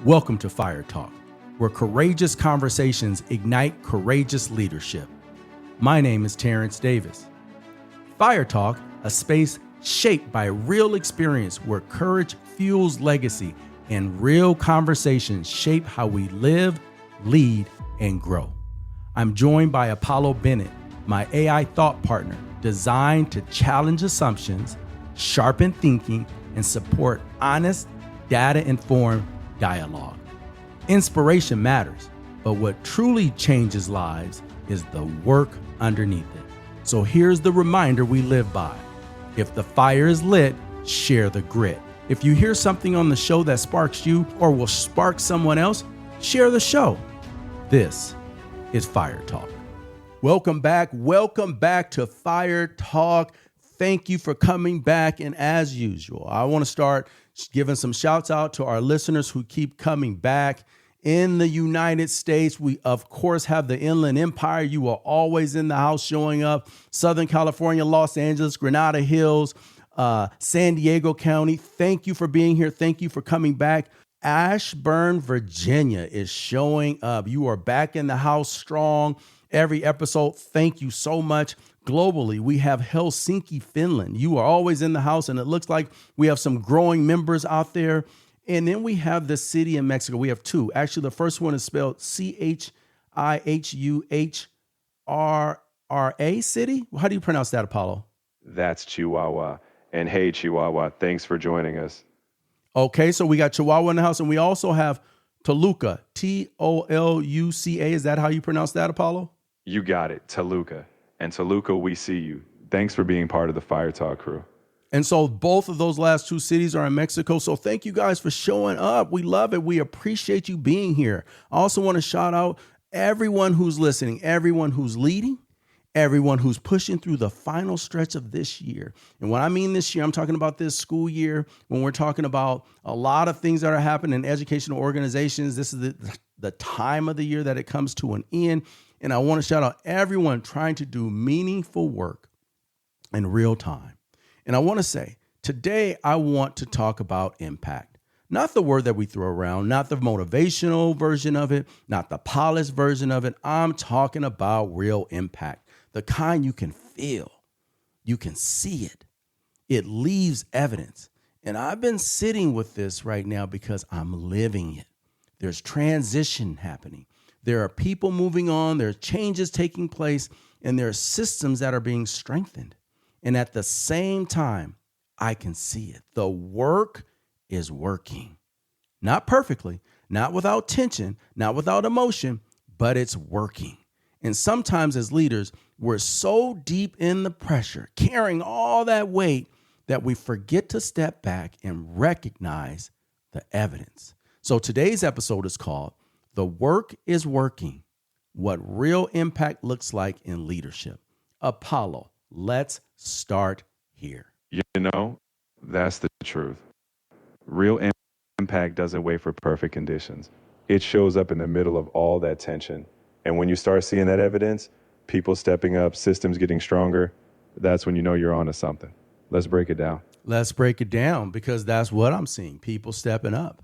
Welcome to FIREtalk, where courageous conversations ignite courageous leadership. My name is Terrence Davis. FIREtalk, a space shaped by real experience where courage fuels legacy and real conversations shape how we live, lead, and grow. I'm joined by Apollo Bennett, my AI thought partner, designed to challenge assumptions, sharpen thinking, and support honest, data-informed dialogue. Inspiration matters, but what truly changes lives is the work underneath it. So here's the reminder we live by. If the fire is lit, share the grit. If you hear something on the show that sparks you or will spark someone else, share the show. This is FIREtalk. Welcome back to FIREtalk. Thank you for coming back. And as usual, I want to start giving some shouts out to our listeners who keep coming back. In the United States, we, of course, have the Inland Empire. You are always in the house showing up. Southern California, Los Angeles, Granada Hills, San Diego County. Thank you for being here. Thank you for coming back. Ashburn, Virginia is showing up. You are back in the house strong every episode. Thank you so much. Globally, we have Helsinki, Finland. You are always in the house, and it looks like we have some growing members out there. And then we have the city in Mexico. We have two. Actually, the first one is spelled Chihuahra city. How do you pronounce that, Apollo? That's Chihuahua. And hey, Chihuahua, thanks for joining us. Okay, so we got Chihuahua in the house, and we also have Toluca, Toluca. Is that how you pronounce that, Apollo? You got it, Toluca. And Toluca, we see you. Thanks for being part of the FIREtalk crew. And so both of those last two cities are in Mexico. So thank you guys for showing up. We love it. We appreciate you being here. I also want to shout out everyone who's listening, everyone who's leading, everyone who's pushing through the final stretch of this year. And when I mean this year, I'm talking about this school year. When we're talking about a lot of things that are happening in educational organizations, this is the time of the year that it comes to an end. And I want to shout out everyone trying to do meaningful work in real time. And I want to say, today I want to talk about impact. Not the word that we throw around, not the motivational version of it, not the polished version of it. I'm talking about real impact, the kind you can feel, you can see it. It leaves evidence. And I've been sitting with this right now because I'm living it. There's transition happening. There are people moving on, there are changes taking place, and there are systems that are being strengthened. And at the same time, I can see it. The work is working. Not perfectly, not without tension, not without emotion, but it's working. And sometimes as leaders, we're so deep in the pressure, carrying all that weight, that we forget to step back and recognize the evidence. So today's episode is called The Work is Working, What Real Impact Looks Like in Leadership. Apollo, let's start here. You know, that's the truth. Real impact doesn't wait for perfect conditions. It shows up in the middle of all that tension. And when you start seeing that evidence, people stepping up, systems getting stronger, that's when you know you're onto something. Let's break it down. Let's break it down, because that's what I'm seeing. People stepping up.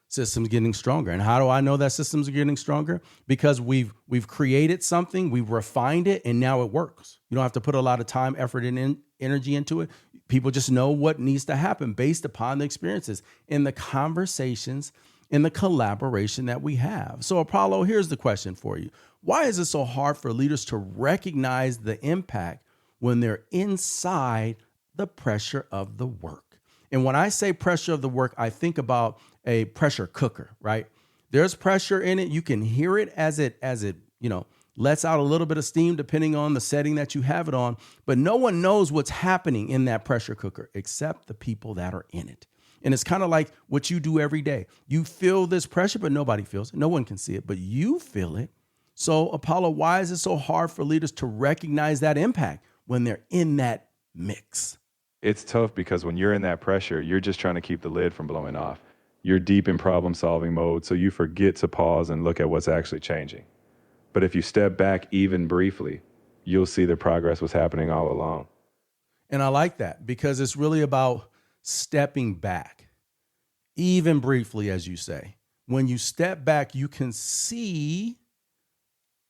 Systems getting stronger. And how do I know that systems are getting stronger? Because we've created something, we've refined it, and now it works. You don't have to put a lot of time, effort, and energy into it. People just know what needs to happen based upon the experiences and the conversations and the collaboration that we have. So Apollo, here's the question for you. Why is it so hard for leaders to recognize the impact when they're inside the pressure of the work? And when I say pressure of the work, I think about a pressure cooker, right? There's pressure in it. You can hear it as it lets out a little bit of steam depending on the setting that you have it on. But no one knows what's happening in that pressure cooker except the people that are in it. And it's kind of like what you do every day. You feel this pressure, but nobody feels it. No one can see it, but you feel it. So Apollo, why is it so hard for leaders to recognize that impact when they're in that mix? It's tough because when you're in that pressure, you're just trying to keep the lid from blowing off. You're deep in problem-solving mode, so you forget to pause and look at what's actually changing. But if you step back even briefly, you'll see the progress was happening all along. And I like that, because it's really about stepping back, even briefly, as you say. when you step back, you can see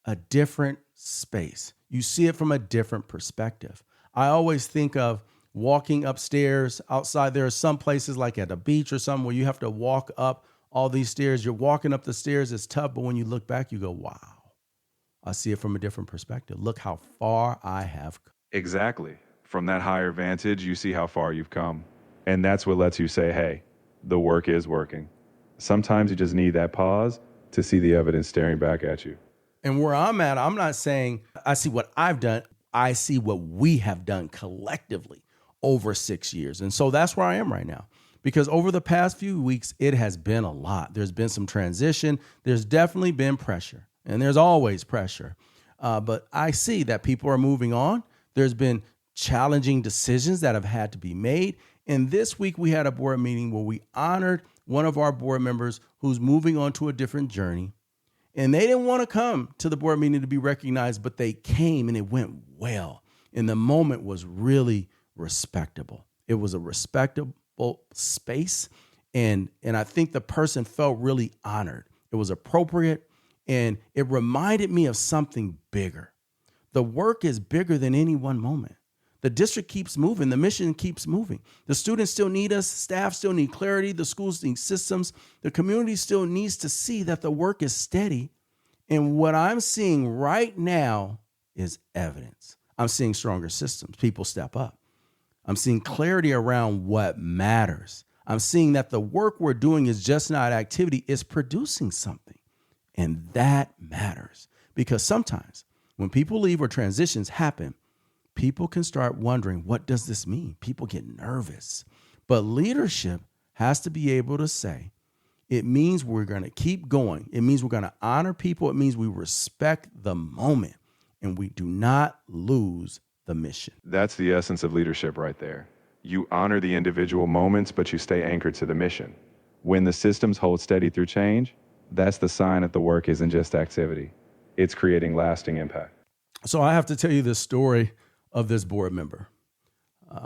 a different space. You see it from a different perspective. I always think of walking upstairs outside. There are some places like at the beach or something where you have to walk up all these stairs. You're walking up the stairs. It's tough. But when you look back, you go, wow, I see it from a different perspective. Look how far I have come. Exactly. From that higher vantage, you see how far you've come. And that's what lets you say, hey, the work is working. Sometimes you just need that pause to see the evidence staring back at you. And where I'm at, I'm not saying I see what I've done. I see what we have done collectively over 6 years. And so that's where I am right now. Because over the past few weeks, it has been a lot. There's been some transition. There's definitely been pressure. And there's always pressure. But I see that people are moving on. There's been challenging decisions that have had to be made. And this week, we had a board meeting where we honored one of our board members who's moving on to a different journey. And they didn't want to come to the board meeting to be recognized, but they came and it went well. And the moment was really respectable. It was a respectable space. And I think the person felt really honored. It was appropriate. And it reminded me of something bigger. The work is bigger than any one moment. The district keeps moving. The mission keeps moving. The students still need us. Staff still need clarity. The schools need systems. The community still needs to see that the work is steady. And what I'm seeing right now is evidence. I'm seeing stronger systems. People step up. I'm seeing clarity around what matters. I'm seeing that the work we're doing is just not activity. It's producing something. And that matters. Because sometimes when people leave or transitions happen, people can start wondering, what does this mean? People get nervous. But leadership has to be able to say, it means we're going to keep going. It means we're going to honor people. It means we respect the moment and we do not lose the mission. That's the essence of leadership right there. You honor the individual moments, but you stay anchored to the mission. When the systems hold steady through change, that's the sign that the work isn't just activity. It's creating lasting impact. So I have to tell you this story of this board member.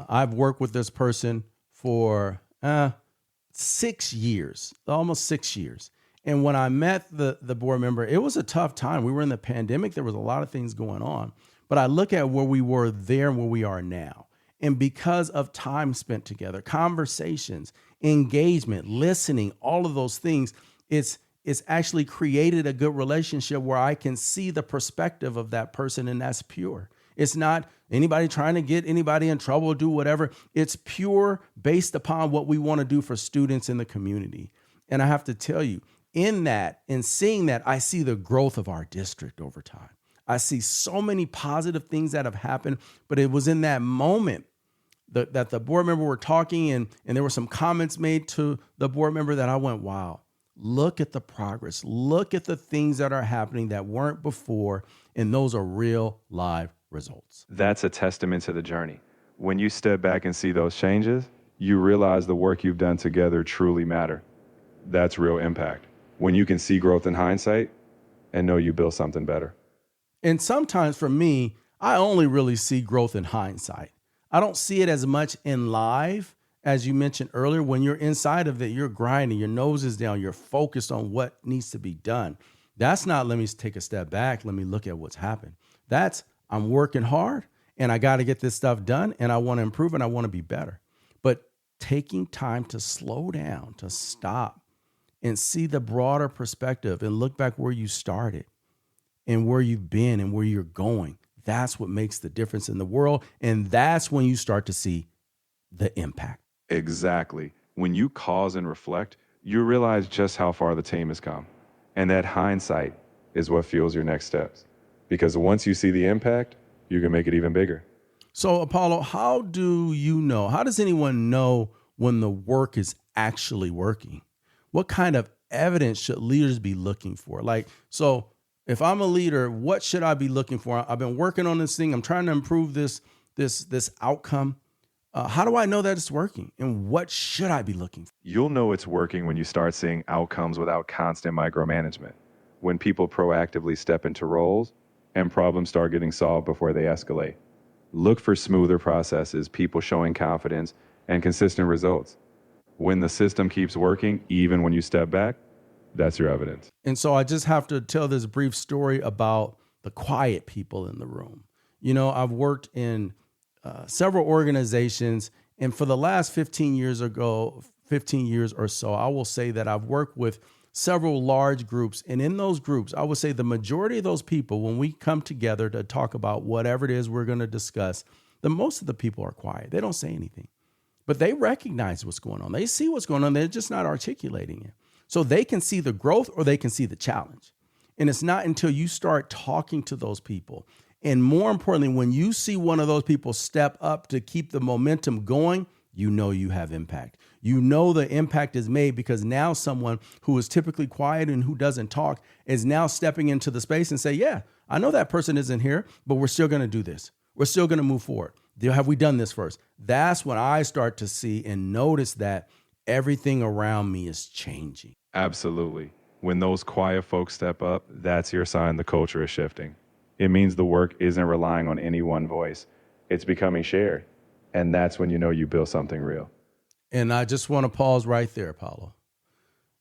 I've worked with this person for 6 years, almost 6 years. And when I met the board member, it was a tough time. We were in the pandemic. There was a lot of things going on. But I look at where we were there and where we are now. And because of time spent together, conversations, engagement, listening, all of those things, it's actually created a good relationship where I can see the perspective of that person, and that's pure. It's not anybody trying to get anybody in trouble or do whatever. It's pure based upon what we want to do for students in the community. And I have to tell you, in that, in seeing that, I see the growth of our district over time. I see so many positive things that have happened, but it was in that moment that the board member were talking and there were some comments made to the board member that I went, wow, look at the progress. Look at the things that are happening that weren't before, and those are real live results. That's a testament to the journey. When you step back and see those changes, you realize the work you've done together truly matter. That's real impact. When you can see growth in hindsight and know you built something better. And sometimes for me, I only really see growth in hindsight. I don't see it as much in live, as you mentioned earlier. When you're inside of it, you're grinding, your nose is down, you're focused on what needs to be done. That's not, let me take a step back, let me look at what's happened. That's, I'm working hard and I got to get this stuff done and I want to improve and I want to be better. But taking time to slow down, to stop and see the broader perspective and look back where you started and where you've been and where you're going. That's what makes the difference in the world. And that's when you start to see the impact. Exactly. When you pause and reflect, you realize just how far the team has come. And that hindsight is what fuels your next steps. Because once you see the impact, you can make it even bigger. So, Apollo, how do you know? How does anyone know when the work is actually working? What kind of evidence should leaders be looking for? So if I'm a leader, what should I be looking for? I've been working on this thing. I'm trying to improve this outcome. How do I know that it's working? And what should I be looking for? You'll know it's working when you start seeing outcomes without constant micromanagement. When people proactively step into roles and problems start getting solved before they escalate. Look for smoother processes, people showing confidence, and consistent results. When the system keeps working, even when you step back, That's your evidence. And so I just have to tell this brief story about the quiet people in the room. You know, I've worked in several organizations, and for the last 15 years or so, I will say that I've worked with several large groups. And in those groups, I would say the majority of those people, when we come together to talk about whatever it is we're going to discuss, most of the people are quiet. They don't say anything, but they recognize what's going on. They see what's going on. They're just not articulating it. So they can see the growth or they can see the challenge. And it's not until you start talking to those people. And more importantly, when you see one of those people step up to keep the momentum going, you know you have impact. You know the impact is made because now someone who is typically quiet and who doesn't talk is now stepping into the space and say, yeah, I know that person isn't here, but we're still going to do this. We're still going to move forward. Have we done this first? That's when I start to see and notice that everything around me is changing. Absolutely. When those quiet folks step up, that's your sign the culture is shifting. It means the work isn't relying on any one voice. It's becoming shared. And that's when you know you build something real. And I just want to pause right there, Paulo.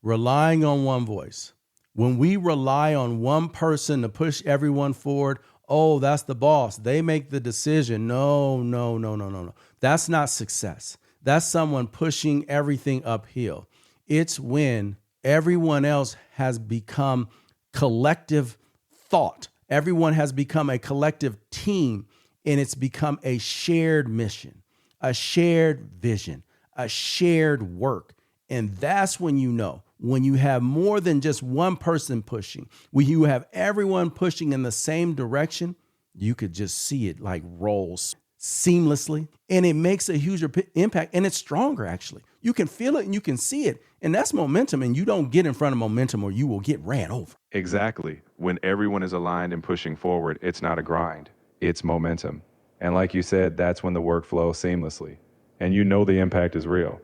Relying on one voice. When we rely on one person to push everyone forward, oh, that's the boss. They make the decision. No. That's not success. That's someone pushing everything uphill. It's when everyone else has become collective thought. Everyone has become a collective team, and it's become a shared mission, a shared vision, a shared work. And that's when you know, when you have more than just one person pushing, when you have everyone pushing in the same direction, you could just see it like rolls seamlessly, and it makes a huge impact, and it's stronger, actually. You can feel it and you can see it, and that's momentum, and you don't get in front of momentum or you will get ran over. Exactly. When everyone is aligned and pushing forward, it's not a grind, it's momentum. And like you said, that's when the work flows seamlessly, and you know the impact is real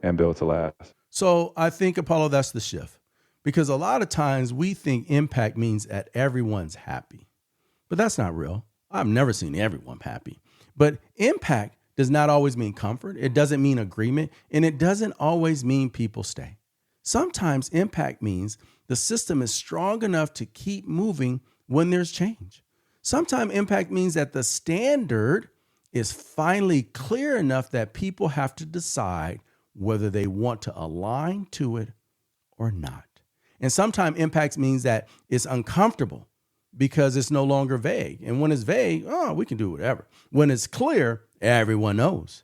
and built to last. So I think, Apollo, that's the shift, because a lot of times we think impact means that everyone's happy, but that's not real. I've never seen everyone happy. But impact does not always mean comfort. It doesn't mean agreement, and it doesn't always mean people stay. Sometimes impact means the system is strong enough to keep moving when there's change. Sometimes impact means that the standard is finally clear enough that people have to decide whether they want to align to it or not. And sometimes impact means that it's uncomfortable because it's no longer vague. And when it's vague, we can do whatever. When it's clear, everyone knows.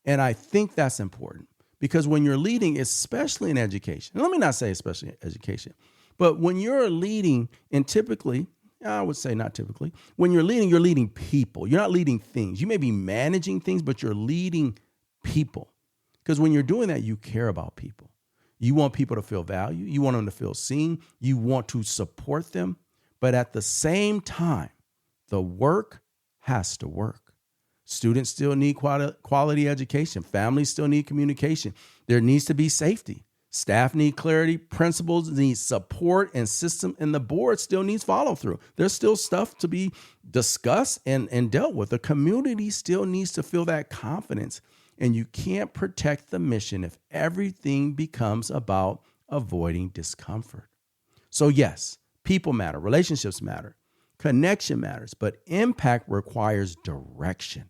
And I think that's important because when you're leading, especially in education, let me not say especially in education, but when you're leading, and typically, I would say not typically, when you're leading people. You're not leading things. You may be managing things, but you're leading people. Because when you're doing that, you care about people. You want people to feel value. You want them to feel seen. You want to support them. But at the same time, the work has to work. Students still need quality education. Families still need communication. There needs to be safety. Staff need clarity. Principals need support and system. And the board still needs follow through. There's still stuff to be discussed and dealt with. The community still needs to feel that confidence. And you can't protect the mission if everything becomes about avoiding discomfort. So yes, people matter, relationships matter, connection matters, but impact requires direction.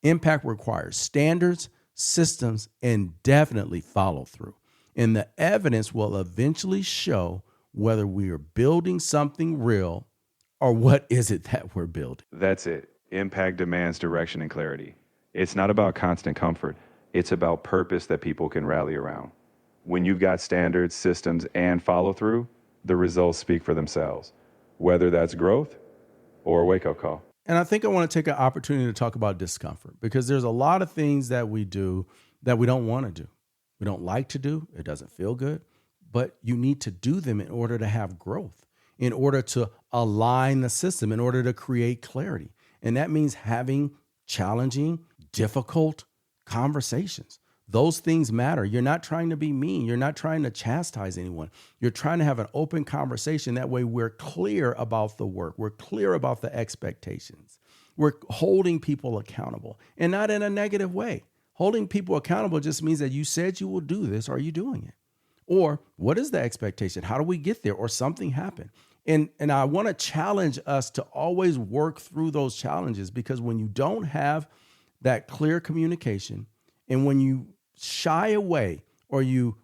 Impact requires standards, systems, and definitely follow through. And the evidence will eventually show whether we are building something real or what is it that we're building. That's it. Impact demands direction and clarity. It's not about constant comfort. It's about purpose that people can rally around. When you've got standards, systems, and follow through, the results speak for themselves, whether that's growth or a wake-up call. And I think I want to take an opportunity to talk about discomfort because there's a lot of things that we do that we don't want to do. We don't like to do. It doesn't feel good, but you need to do them in order to have growth, in order to align the system, in order to create clarity. And that means having challenging, difficult conversations. Those things matter. You're not trying to be mean. You're not trying to chastise anyone. You're trying to have an open conversation. That way we're clear about the work. We're clear about the expectations. We're holding people accountable and not in a negative way. Holding people accountable just means that you said you will do this. Are you doing it? Or what is the expectation? How do we get there? Or something happened. And I want to challenge us to always work through those challenges, because when you don't have that clear communication, and when you shy away or you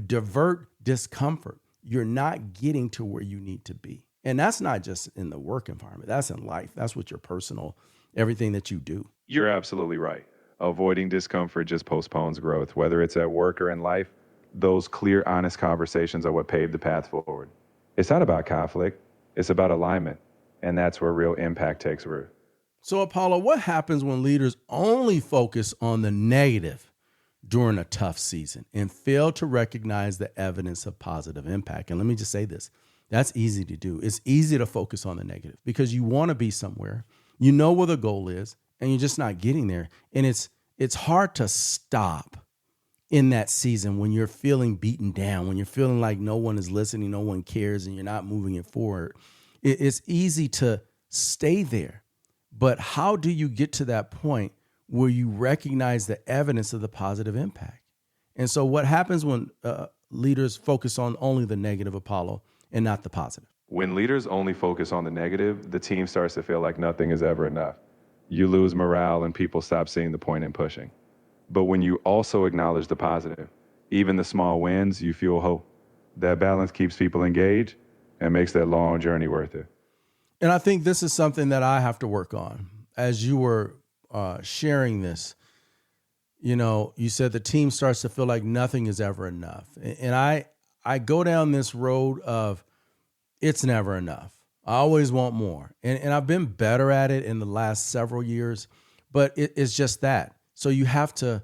divert discomfort, you're not getting to where you need to be. And that's not just in the work environment. That's in life. That's with your personal, everything that you do. You're absolutely right. Avoiding discomfort just postpones growth, whether it's at work or in life. Those clear, honest conversations are what pave the path forward. It's not about conflict, it's about alignment. And that's where real impact takes root. So, Apollo, what happens when leaders only focus on the negative during a tough season and fail to recognize the evidence of positive impact? And let me just say this. That's easy to do. It's easy to focus on the negative because you want to be somewhere, you know where the goal is, and you're just not getting there. And it's hard to stop in that season when you're feeling beaten down, when you're feeling like no one is listening, no one cares, and you're not moving it forward. It's easy to stay there. But how do you get to that point where you recognize the evidence of the positive impact? And so what happens when leaders focus on only the negative, Apollo, and not the positive? When leaders only focus on the negative, the team starts to feel like nothing is ever enough. You lose morale and people stop seeing the point in pushing. But when you also acknowledge the positive, even the small wins, you fuel hope. That balance keeps people engaged and makes that long journey worth it. And I think this is something that I have to work on. As you were sharing this, you said the team starts to feel like nothing is ever enough. And I go down this road of it's never enough. I always want more. And I've been better at it in the last several years, but it's just that. So you have to,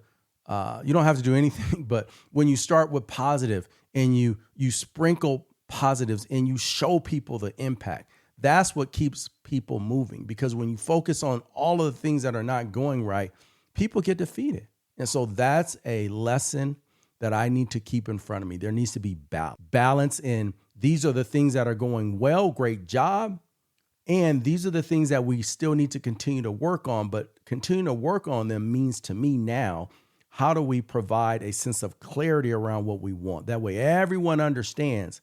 you don't have to do anything, but when you start with positive and you sprinkle positives and you show people the impact, that's what keeps people moving. Because when you focus on all of the things that are not going right, people get defeated. And so that's a lesson that I need to keep in front of me. There needs to be balance in these are the things that are going well, great job. And these are the things that we still need to continue to work on, but continue to work on them means to me now, how do we provide a sense of clarity around what we want? That way everyone understands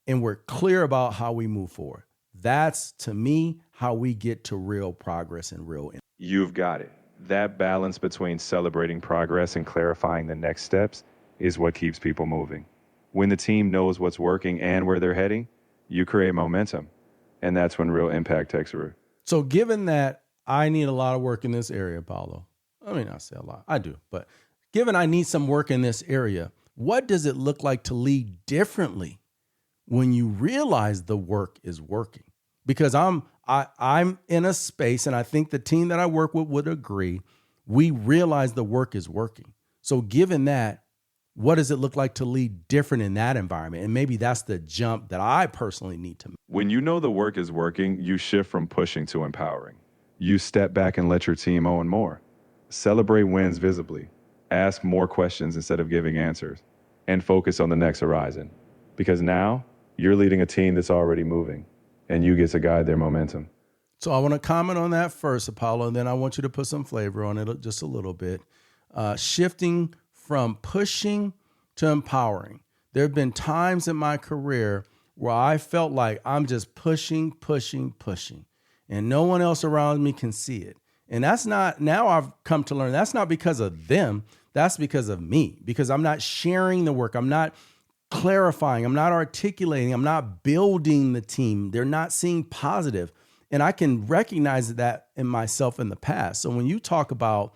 and we're clear about how we move forward. That's, to me, how we get to real progress and real impact. You've got it. That balance between celebrating progress and clarifying the next steps is what keeps people moving. When the team knows what's working and where they're heading, you create momentum. And that's when real impact takes root. So given that I need a lot of work in this area, Paulo, I mean, I say a lot, I do, but given I need some work in this area, what does it look like to lead differently when you realize the work is working? Because I'm in a space, and I think the team that I work with would agree, we realize the work is working. So given that, what does it look like to lead different in that environment? And maybe that's the jump that I personally need to make. When you know the work is working, you shift from pushing to empowering. You step back and let your team own more. Celebrate wins visibly. Ask more questions instead of giving answers. And focus on the next horizon. Because now you're leading a team that's already moving, and you get to guide their momentum. So I want to comment on that first, Apollo, and then I want you to put some flavor on it just a little bit. Shifting from pushing to empowering. There have been times in my career where I felt like I'm just pushing, and no one else around me can see it. And that's not, now I've come to learn, that's not because of them, that's because of me, because I'm not sharing the work, I'm not clarifying, I'm not articulating, I'm not building the team. They're not seeing positive. And I can recognize that in myself in the past. So when you talk about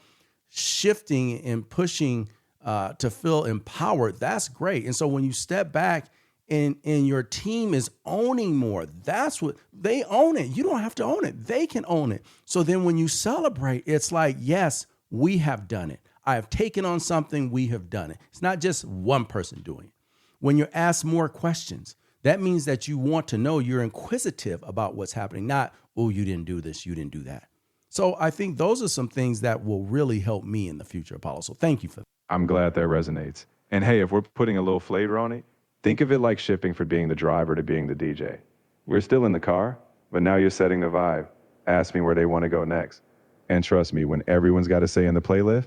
shifting and pushing to feel empowered, that's great. And so when you step back and your team is owning more, that's what they own it. You don't have to own it. They can own it. So then when you celebrate, it's like, yes, we have done it. I have taken on something. We have done it. It's not just one person doing it. When you're asked more questions, that means that you want to know, you're inquisitive about what's happening, not, oh, you didn't do this, you didn't do that. So I think those are some things that will really help me in the future, Apollo. So thank you for that. I'm glad that resonates. And hey, if we're putting a little flavor on it, think of it like shifting from being the driver to being the DJ. We're still in the car, but now you're setting the vibe. Ask me where they want to go next. And trust me, when everyone's got a say in the playlist,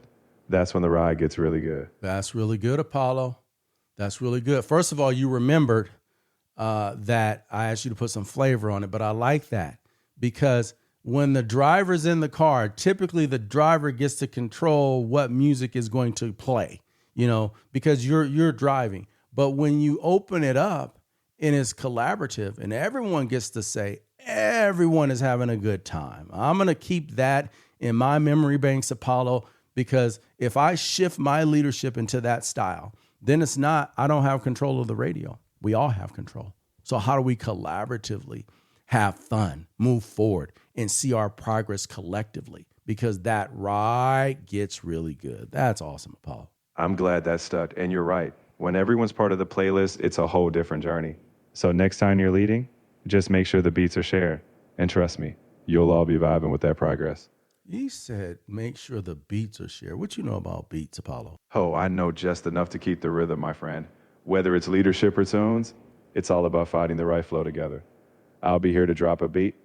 that's when the ride gets really good. That's really good, Apollo. That's really good. First of all, you remembered that I asked you to put some flavor on it, but I like that because when the driver's in the car, typically the driver gets to control what music is going to play, because you're driving. But when you open it up and it's collaborative and everyone gets to say, everyone is having a good time. I'm going to keep that in my memory banks, Apollo, because if I shift my leadership into that style, then it's not, I don't have control of the radio. We all have control. So how do we collaboratively have fun, move forward, and see our progress collectively? Because that ride gets really good. That's awesome, Apollo. I'm glad that stuck. And you're right. When everyone's part of the playlist, it's a whole different journey. So next time you're leading, just make sure the beats are shared. And trust me, you'll all be vibing with that progress. He said, make sure the beats are shared. What you know about beats, Apollo? Oh, I know just enough to keep the rhythm, my friend. Whether it's leadership or tunes, it's all about finding the right flow together. I'll be here to drop a beat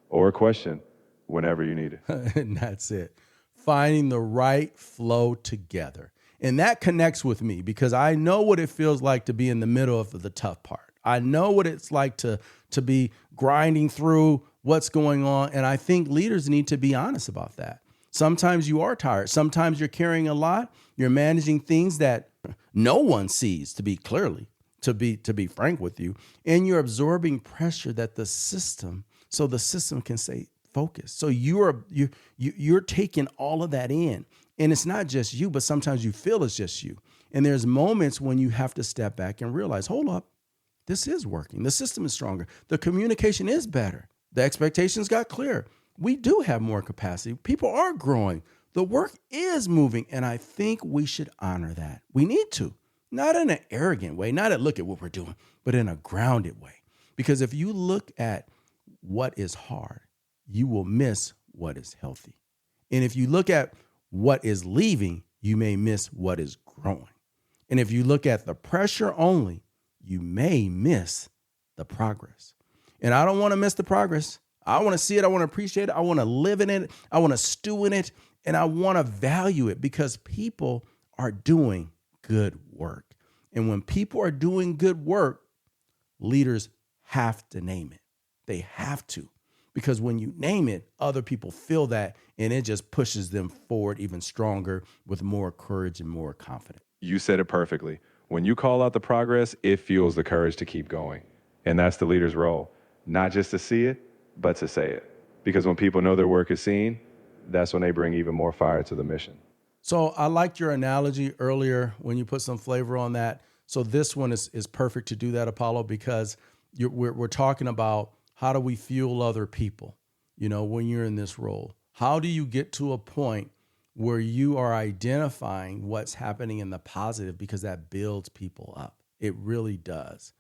or a question whenever you need it. And that's it. Finding the right flow together. And that connects with me because I know what it feels like to be in the middle of the tough part. I know what it's like to be grinding through what's going on. And I think leaders need to be honest about that. Sometimes you are tired. Sometimes you're carrying a lot. You're managing things that no one sees, to be frank with you. And you're absorbing pressure that the system can say, focus. So you're taking all of that in. And it's not just you, but sometimes you feel it's just you. And there's moments when you have to step back and realize, hold up, this is working. The system is stronger. The communication is better. The expectations got clearer. We do have more capacity. People are growing. The work is moving. And I think we should honor that. We need to, not in an arrogant way, not at look at what we're doing, but in a grounded way. Because if you look at what is hard, you will miss what is healthy. And if you look at what is leaving, you may miss what is growing. And if you look at the pressure only, you may miss the progress. And I don't want to miss the progress. I want to see it. I want to appreciate it. I want to live in it. I want to stew in it. And I want to value it because people are doing good work. And when people are doing good work, leaders have to name it. They have to. Because when you name it, other people feel that, and it just pushes them forward even stronger with more courage and more confidence. You said it perfectly. When you call out the progress, it fuels the courage to keep going. And that's the leader's role. Not just to see it, but to say it. Because when people know their work is seen, that's when they bring even more fire to the mission. So I liked your analogy earlier when you put some flavor on that. So this one is perfect to do that, Apollo, because we're talking about how do we fuel other people, when you're in this role? How do you get to a point where you are identifying what's happening in the positive because that builds people up? It really does.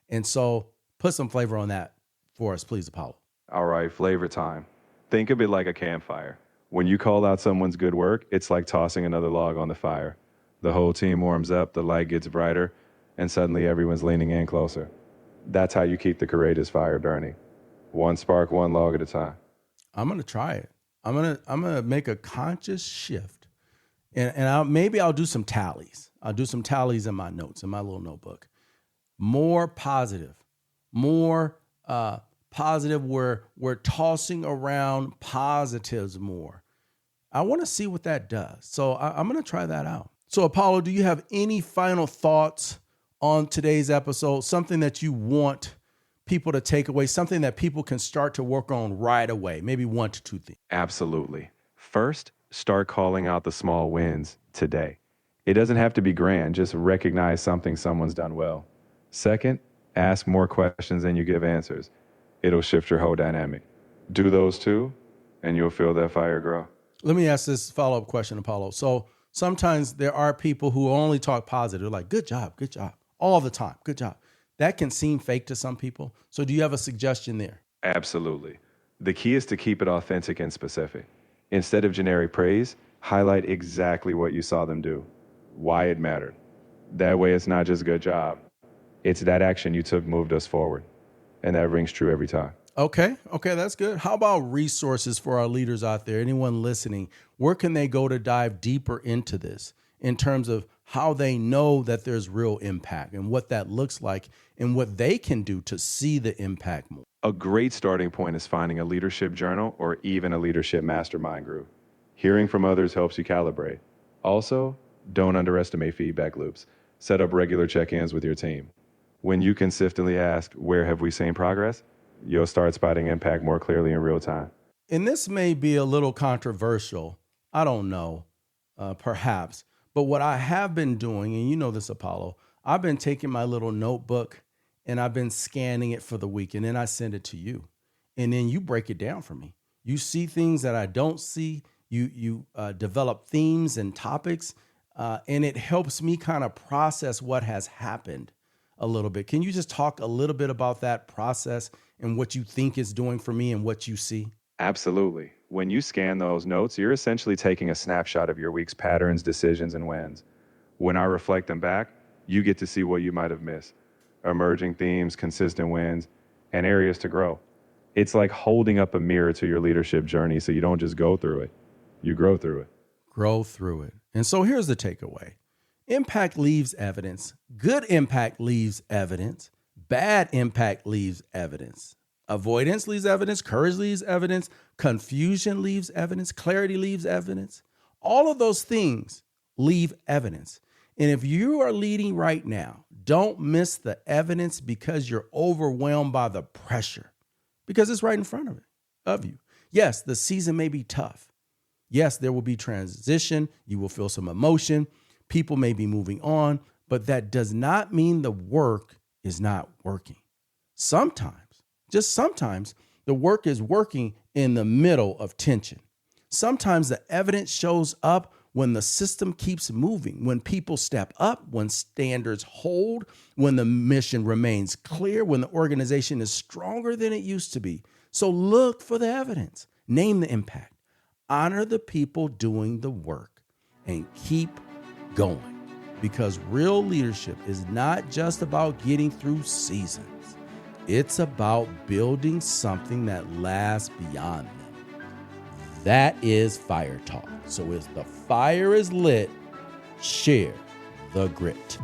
And so put some flavor on that for us, please, Apollo. All right, flavor time. Think of it like a campfire. When you call out someone's good work, it's like tossing another log on the fire. The whole team warms up, the light gets brighter, and suddenly everyone's leaning in closer. That's how you keep the courageous fire burning. One spark, one log at a time. I'm going to try it. I'm going to make a conscious shift. And maybe I'll do some tallies. I'll do some tallies in my notes, in my little notebook. More positive where we're tossing around positives more. I want to see what that does. So I'm going to try that out. So Apollo, do you have any final thoughts on today's episode? Something that you want people to take away, something that people can start to work on right away, maybe 1 to 2 things. Absolutely. First, start calling out the small wins today. It doesn't have to be grand, just recognize something someone's done well. Second, ask more questions than you give answers. It'll shift your whole dynamic. Do those two, and you'll feel that fire grow. Let me ask this follow-up question, Apollo. So sometimes there are people who only talk positive, like, good job, all the time, good job. That can seem fake to some people. So do you have a suggestion there? Absolutely. The key is to keep it authentic and specific. Instead of generic praise, highlight exactly what you saw them do, why it mattered. That way it's not just good job. It's that action you took moved us forward. And that rings true every time. Okay, that's good. How about resources for our leaders out there? Anyone listening, where can they go to dive deeper into this? in terms of how they know that there's real impact and what that looks like and what they can do to see the impact more. A great starting point is finding a leadership journal or even a leadership mastermind group. Hearing from others helps you calibrate. Also, don't underestimate feedback loops. Set up regular check-ins with your team. When you consistently ask, where have we seen progress? You'll start spotting impact more clearly in real time. And this may be a little controversial. I don't know, perhaps. But what I have been doing, and you know this, Apollo, I've been taking my little notebook and I've been scanning it for the week, and then I send it to you. And then you break it down for me. You see things that I don't see. You develop themes and topics, and it helps me kind of process what has happened a little bit. Can you just talk a little bit about that process and what you think it's doing for me and what you see? Absolutely. When you scan those notes, you're essentially taking a snapshot of your week's patterns, decisions, and wins. When I reflect them back, you get to see what you might have missed. Emerging themes, consistent wins, and areas to grow. It's like holding up a mirror to your leadership journey so you don't just go through it, you grow through it. Grow through it. And so here's the takeaway. Impact leaves evidence. Good impact leaves evidence. Bad impact leaves evidence. Avoidance leaves evidence. Courage leaves evidence. Confusion leaves evidence. Clarity leaves evidence. All of those things leave evidence. And if you are leading right now, don't miss the evidence because you're overwhelmed by the pressure, because it's right in front of you. Yes, the season may be tough. Yes, there will be transition. You will feel some emotion. People may be moving on, but that does not mean the work is not working. Sometimes, just sometimes, the work is working in the middle of tension. Sometimes the evidence shows up when the system keeps moving, when people step up, when standards hold, when the mission remains clear, when the organization is stronger than it used to be. So look for the evidence, name the impact, honor the people doing the work, and keep going. Because real leadership is not just about getting through seasons. It's about building something that lasts beyond them. That is Fire Talk. So if the fire is lit, share the grit.